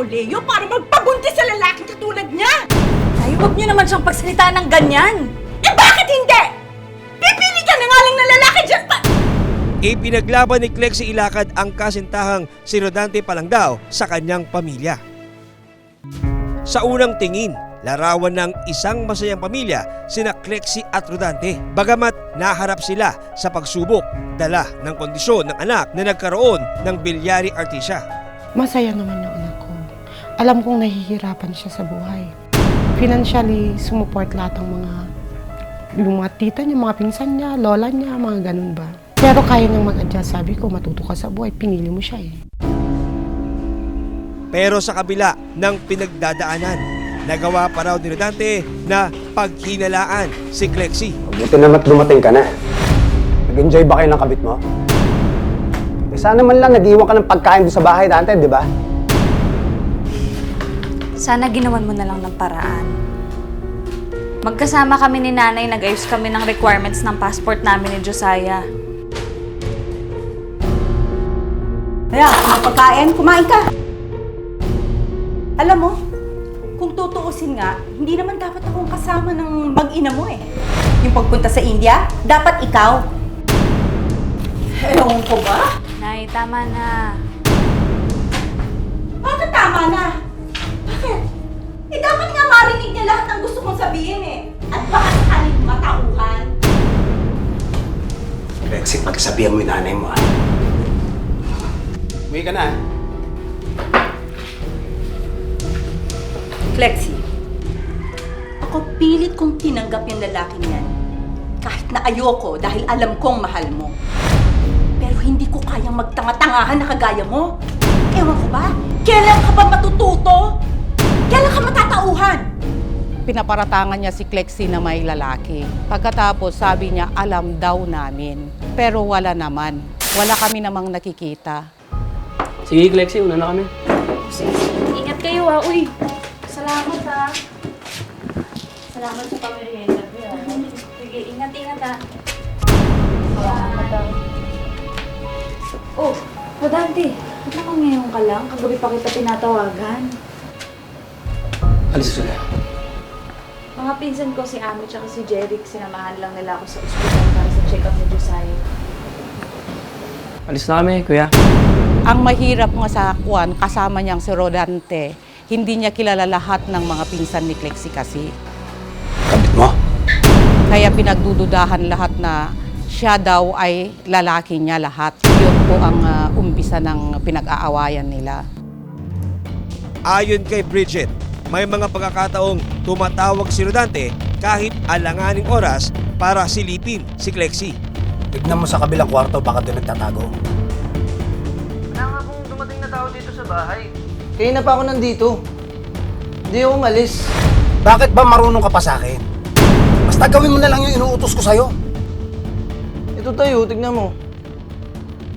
mo, Leo, para magpabuntis sa lalaking katulad niya? Ay, huwag niyo naman siyang pagsalitaan ng ganyan. Eh bakit hindi? Pipili ka na nga lang na lalaki dyan pa! Ipinaglaban ni Clexie Ilacad ang kasintahang si Rodante Palangdao sa kanyang pamilya. Sa unang tingin, larawan ng isang masayang pamilya sina Clexie at Rodante. Bagamat naharap sila sa pagsubok, dala ng kondisyon ng anak na nagkaroon ng biliary artesia. Masaya naman yung anak ko. Alam kong nahihirapan siya sa buhay. Financially, sumuport lahat ng yung mga tita niya, mga pinsan niya, lola niya, mga ganun ba. Pero kaya niyang mag-adjust. Sabi ko, matuto ka sa buhay, pinili mo siya eh. Pero sa kabila ng pinagdadaanan, nagawa pa raw ni Rodante na paghinalaan si Clexie. Buti naman dumating ka na. Nag-enjoy ba kayo ng kabit mo? Eh sana man lang nag-iwan ka ng pagkain doon sa bahay dati, di ba? Sana ginawan mo na lang ng paraan. Magkasama kami ni Nanay, nag-ayos kami ng requirements ng passport namin ni Josiah. Kaya, kung pagkain, kumain ka. Alam mo, kung tutuusin nga, hindi naman dapat akong kasama ng mag-ina mo eh. Yung pagpunta sa India, dapat ikaw. Ewan ko ba? Nay, tama na. Bakit tama na? Bakit? Eh dapat nga marinig niya lahat ng gusto kong sabihin eh. At baka sakaling matauhan. Lexie, pagsabihan mo yung nanay mo, Uwi ka na, Flexi, ako pilit kong tinanggap yung lalaking yan. Kahit na ayoko dahil alam kong mahal mo. Pero hindi ko kayang magtanga-tangahan na kagaya mo. Ewan ko ba? Kailan ka ba matututo? Kailan ka matatauhan? Pinaparatangan niya si Clexie na may lalaki. Pagkatapos sabi niya alam daw namin. Pero wala naman. Wala kami namang nakikita. Sige, Clexie, una na kami. Ingat kayo ha. Uy, salamat ha. Salamat sa pamerienda. Sige, ingat ha. Salamat ha. Oh, Rodante, ba't naman ngayon ka lang? Kagabi pa kita tinatawagan. Alis sila. Mga pinsan ko si Ami at si Jeric, sinamahan lang nila ako sa ospital para sa check-up ni Josiah. Alis na kami, kuya. Ang mahirap nga sa Juan, kasama niyang si Rodante, hindi niya kilala lahat ng mga pinsan ni Clexie kasi. kabit mo. Kaya pinagdududahan lahat na siya daw ay lalaki niya lahat. Yun po ang umpisa ng pinag-aawayan nila. Ayon kay Bridget, may mga pagkakataong tumatawag si Rodante kahit alanganing oras para silipin si Clexie. Tignan mo sa kabilang kwarto, baka doon nagtatago. Wala nga kung dumating na tao dito sa bahay. Kaya na pa ako nandito. Hindi ako umalis. Bakit ba marunong ka pa sa akin? Basta gawin mo na lang yung inuutos ko sa'yo. Ito tayo, tignan mo.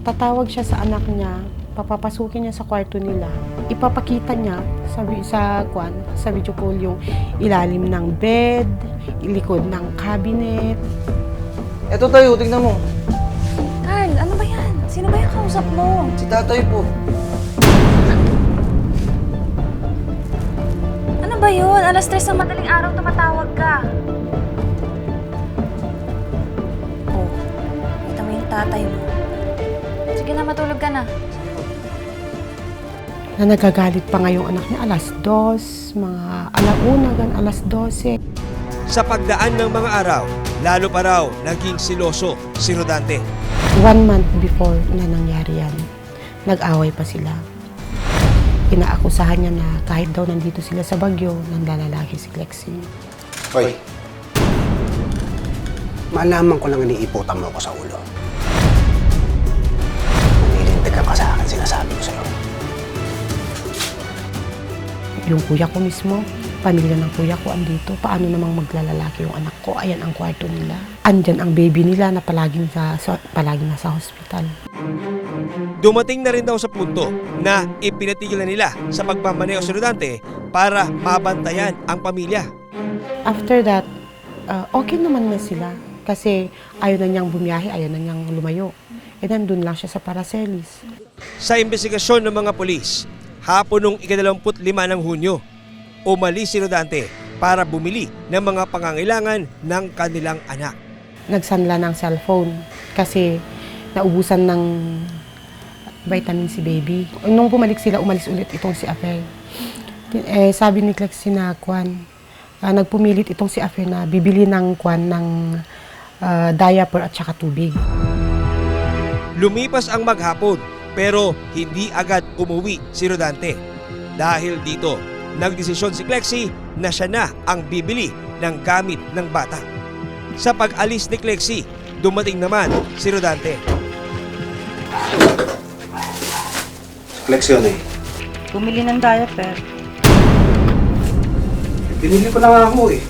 Tatawag siya sa anak niya, papapasukin niya sa kwarto nila. Ipapakita niya sa video call yung ilalim ng bed, ilikod ng cabinet. Ito tayo, tignan mo. Carl, ano ba yan? Sino ba yung kausap mo? Si tatay po. Ano ba yun? Alas 3 ng madaling araw tumatawag ka. Oh, kita mo yung tatay mo. Sige na, matulog ka na. Na nagagalit pa ngayong anak niya, alas 2, mga alauna, alas 12. Sa pagdaan ng mga araw, lalo pa raw naging siloso si Rodante. 1 month before na nangyari yan, nag-away pa sila. Inaakusahan niya na kahit daw nandito sila sa Bagyo, nanlalalaki si Clexie. Hoy, malaman ko lang iniiputan mo ako sa ulo. Manilintig ka pa sa akin, sinasabi ko sa'yo. Yung kuya ko mismo, pamilya ng kuya ko andito. Paano namang maglalalaki yung anak ko? Ayan ang kwarto nila. Andyan ang baby nila na palaging nasa hospital. Dumating na rin daw sa punto na ipinatigil na nila sa pagmamaneo si Rodante para mabantayan ang pamilya. After that, okay naman na sila. Kasi ayaw na niyang bumiyahe, ayaw na niyang lumayo. Nandun lang siya sa Paracelis. Sa investigasyon ng mga pulis, hapon ng 25 ng Hunyo, umalis si Rodante para bumili ng mga pangangailangan ng kanilang anak. Nagsanla ng cellphone kasi naubusan ng vitamin si baby. Nung bumalik sila, umalis ulit itong si Afe. Sabi ni Clexie na nagpumilit itong si Afe na bibili ng diaper at saka tubig. Lumipas ang maghapon pero hindi agad umuwi si Rodante. Dahil dito, nagdesisyon si Clexie na siya na ang bibili ng gamit ng bata. Sa pag-alis ni Clexie, dumating naman si Rodante. Lexie yun eh. Bumili ng diaper. Binili ko na nga ako eh.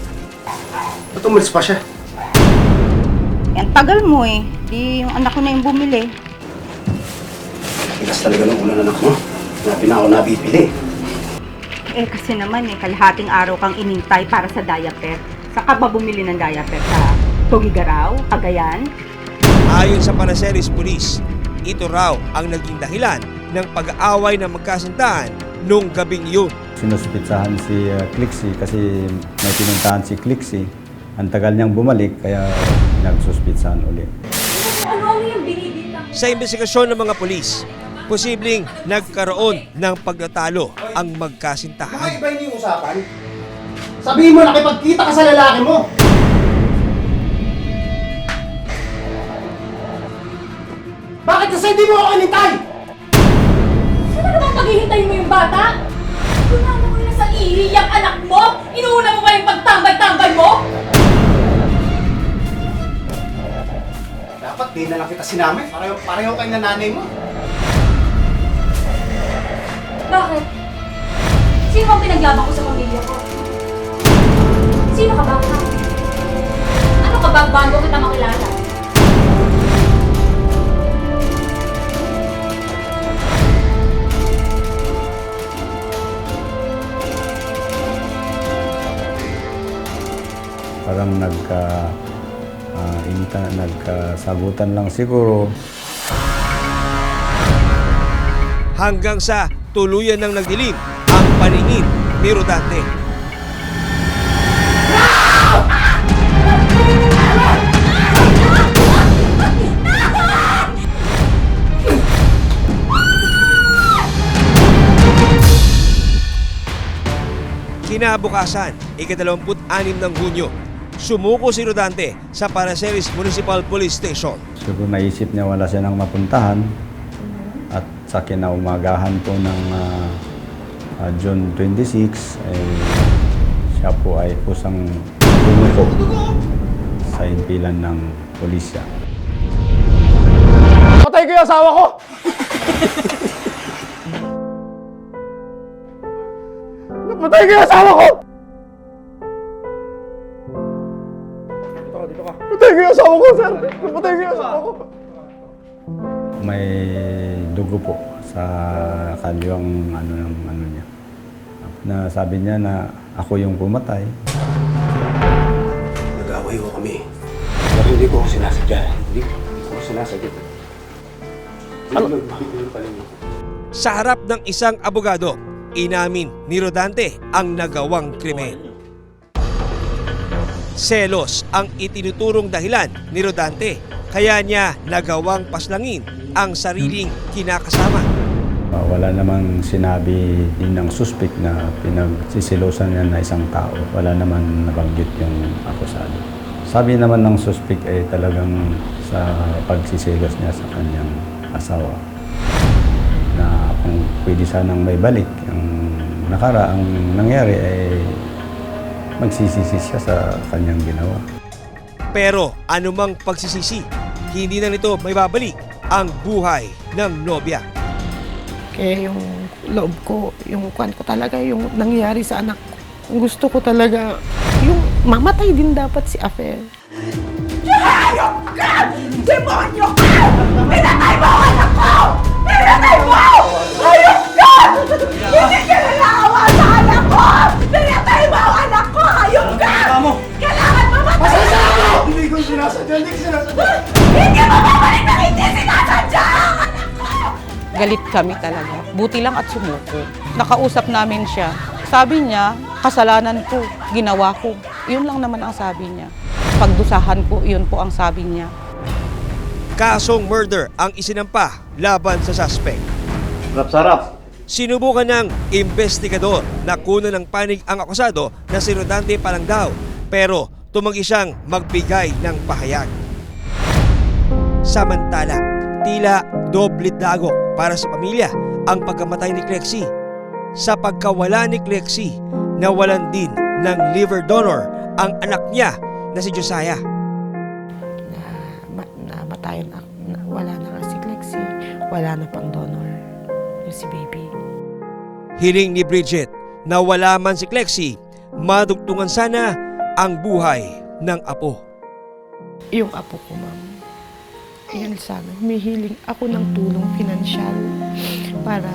Ba't umalis pa siya? Ang tagal mo eh. Di yung anak ko na yung bumili. Tigas talaga ng ulo ng anak mo. Hanapin na ako nabibili. Eh kasi naman kalahating araw kang inintay para sa diaper. Saka ba bumili ng diaper sa Tugigaraw, Cagayan? Ayon sa Paracelis Police, ito raw ang naging dahilan ng pag-aaway ng magkasintahan nung gabing yun. Sinuspitsahan si Clexie kasi may pinuntahan si Clexie. Ang tagal niyang bumalik kaya nagsuspitsahan ulit. Sa investigasyon ng mga polis, posibleng nagkaroon ng pagtatalo ang magkasintahan. Iba yung usapan. Sabihin mo, nakipagkita ka sa lalaki mo. Bakit kasi hindi mo ako inintay? Sino ka bang paghihintay mo yung bata? Kunama mo na sa iiyang anak mo? Inuuna mo ba yung pagtambay-tambay mo? Dapat di na lang kita sinamay. Pareho kayo na nanay mo. Bakit? Sino ang pinaglaban ko sa pamilya ko? Sino ka ba? Ha? Ano ka ba bago kita makilala? Parang nagkasagutan lang siguro. Hanggang sa tuluyan ng nagdilim ang paningin ni Rodante. Kinabukasan, 26 ng Hunyo, sumuko si Rodante sa Paracelis Municipal Police Station. Siguro naisip niya wala siya nang mapuntahan at sa kinaumagahan po ng June 26, siya po ay kusang sumuko sa impilan ng pulisya. Patay ko yung asawa ko! Napatay ko yung asawa ko! Napatay ko yung asawa ko, sir! Napatay ko yung asawa ko! May dugo po sa kaliwang ano niya. Na sabi niya na ako yung pumatay. Nag-away ko kami. Pero hindi ko sinasadya. Hindi ko sinasadya. Sa harap ng isang abogado, inamin ni Rodante ang nagawang krimen. Selos ang itinuturong dahilan ni Rodante, kaya niya nagawang paslangin ang sariling kinakasama. Wala namang sinabi din ng suspect na pinagsisilosan niya na isang tao. Wala naman nabanggit yung akusado. Sabi naman ng suspect ay talagang sa pagsisilos niya sa kanyang asawa na kung pwede sanang may balik. Ang nakaraang nangyari ay magsisisi siya sa kanyang ginawa. Pero anumang pagsisisi, hindi na nito may babalik ang buhay ng nobya. Kaya yung loob ko, yung kwan ko talaga, yung nangyayari sa anak ko. Gusto ko talaga, yung mamatay din dapat si Afe. Hayop ka! Demonyo ka! Pinatay mo ang anak ko! Pinatay mo! Hayop ka! Hindi ka nalawa sa anak ko! Pinatay mo ang anak ko! Hayop ka! Kailangan mamatay! Pasensya na ako! Hindi ko sinasadya! Hindi ko sinasadya! Hindi mo babalik na hindi sinasadya ang anak ko! Galit kami talaga. Buti lang at sumuko. Nakausap namin siya. Sabi niya, kasalanan ko, ginawa ko. Yun lang naman ang sabi niya. Pagdusahan ko, yun po ang sabi niya. Kasong murder ang isinampa laban sa suspect. Sarap-sarap. Sinubukan ng investigador na kunan ng panig ang akusado na si Rodante Palangdao, pero tumanggi siyang magbigay ng pahayag. Samantala, tila doble dagok para sa pamilya ang pagkamatay ni Clexie. Sa pagkawala ni Clexie, nawalan din ng liver donor ang anak niya na si Josiah. Namatayan ako. Wala na nga si Clexie. Wala na pang donor. Yung si baby. Hiling ni Bridget na wala man si Clexie, madugtungan sana ang buhay ng apo. Yung apo ko, ma'am. Yan sana. Humihiling ako ng tulong pinansyal para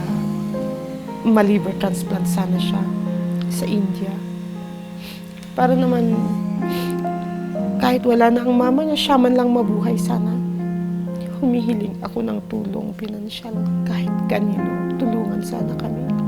ma-liver transplant sana siya sa India. Para naman kahit wala na ang mama niya, siya man lang mabuhay sana. Humihiling ako ng tulong pinansyal kahit kanino. Tulungan sana kami.